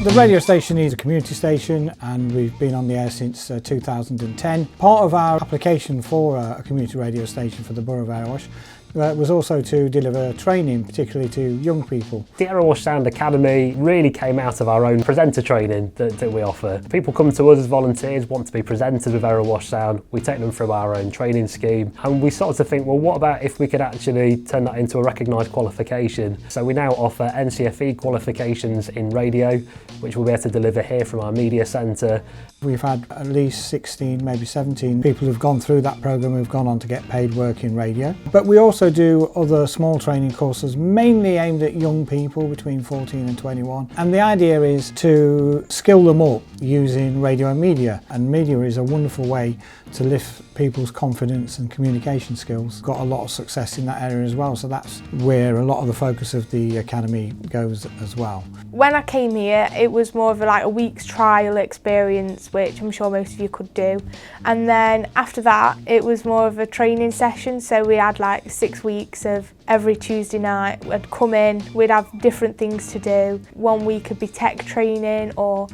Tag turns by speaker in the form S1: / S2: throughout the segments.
S1: The radio station is a community station and we've been on the air since 2010. Part of our application for a community radio station for the Borough of Erewash was also to deliver training, particularly to young people.
S2: The Erewash Sound Academy really came out of our own presenter training that we offer. People come to us as volunteers, want to be presenters with Erewash Sound. We take them through our own training scheme and we started to think, well, what about if we could actually turn that into a recognised qualification? So we now offer NCFE qualifications in radio, which we'll be able to deliver here from our media centre.
S1: We've had at least 16, maybe 17 people who've gone through that programme who've gone on to get paid work in radio. But we also do other small training courses, mainly aimed at young people between 14 and 21. And the idea is to skill them up using radio and media. And media is a wonderful way to lift people's confidence and communication skills. Got a lot of success in that area as well, so that's where a lot of the focus of the academy goes as well.
S3: When I came here, it was more of a week's trial experience, which I'm sure most of you could do. And then after that, it was more of a training session. So we had 6 weeks of every Tuesday night. We'd come in, we'd have different things to do. One week could be tech training or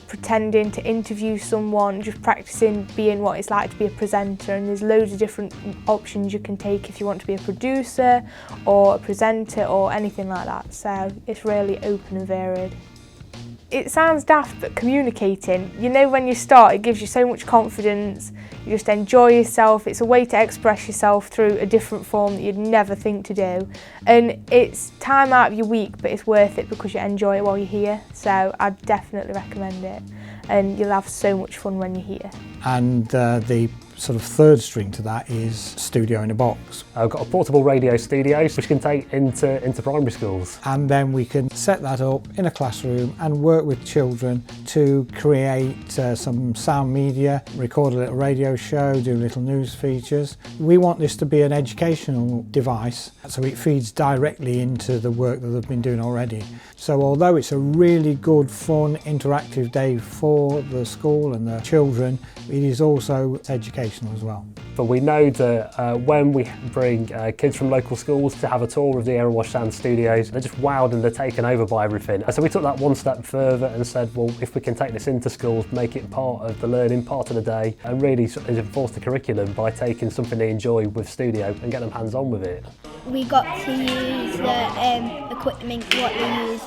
S3: pretending to interview someone, just practicing being what it's like to be a presenter, and there's loads of different options you can take if you want to be a producer or a presenter or anything like that, so it's really open and varied. It sounds daft, but communicating, when you start, it gives you so much confidence, you just enjoy yourself, it's a way to express yourself through a different form that you'd never think to do, and it's time out of your week, but it's worth it because you enjoy it while you're here, so I'd definitely recommend it, and you'll have so much fun when you're here.
S1: And the sort of third string to that is studio in a box.
S2: I've got a portable radio studio which can take into primary schools.
S1: And then we can set that up in a classroom and work with children to create some sound media, record a little radio show, do little news features. We want this to be an educational device, so it feeds directly into the work that they've been doing already. So although it's a really good, fun, interactive day for the school and the children, it is also educational as well.
S2: But we know that when we bring kids from local schools to have a tour of the Erewash Sound studios, they're just wowed and they're taken over by everything. So we took that one step further and said, well, if we can take this into schools, make it part of the learning, part of the day, and really enforce the curriculum by taking something they enjoy with studio and get them hands-on with it.
S4: We got to use the equipment, what they use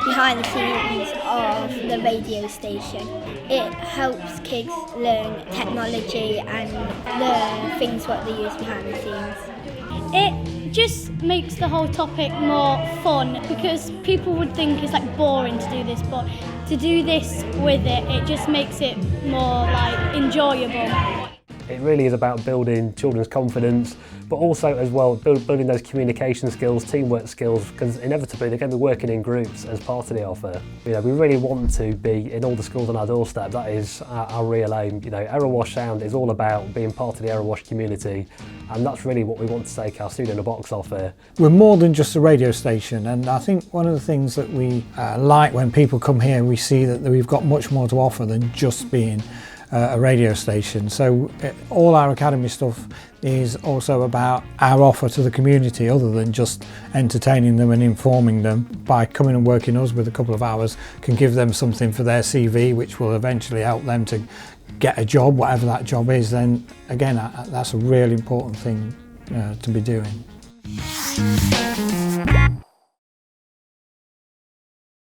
S4: behind the scenes of the radio station. It helps kids learn technology and the things what they use behind the scenes.
S5: It just makes the whole topic more fun because people would think it's boring to do this, but to do this with it, it just makes it more enjoyable.
S2: It really is about building children's confidence, but also as well building those communication skills, teamwork skills, because inevitably they're going to be working in groups as part of the offer. We really want to be in all the schools on our doorstep. That is our real aim. Erewash Sound is all about being part of the Erewash community, and that's really what we want to take our Studio in a Box offer.
S1: We're more than just a radio station, and I think one of the things that we like when people come here, we see that we've got much more to offer than just being a radio station. So all our academy stuff is also about our offer to the community, other than just entertaining them and informing them. By coming and working us with a couple of hours can give them something for their CV, which will eventually help them to get a job, whatever that job is. Then again, that's a really important thing to be doing.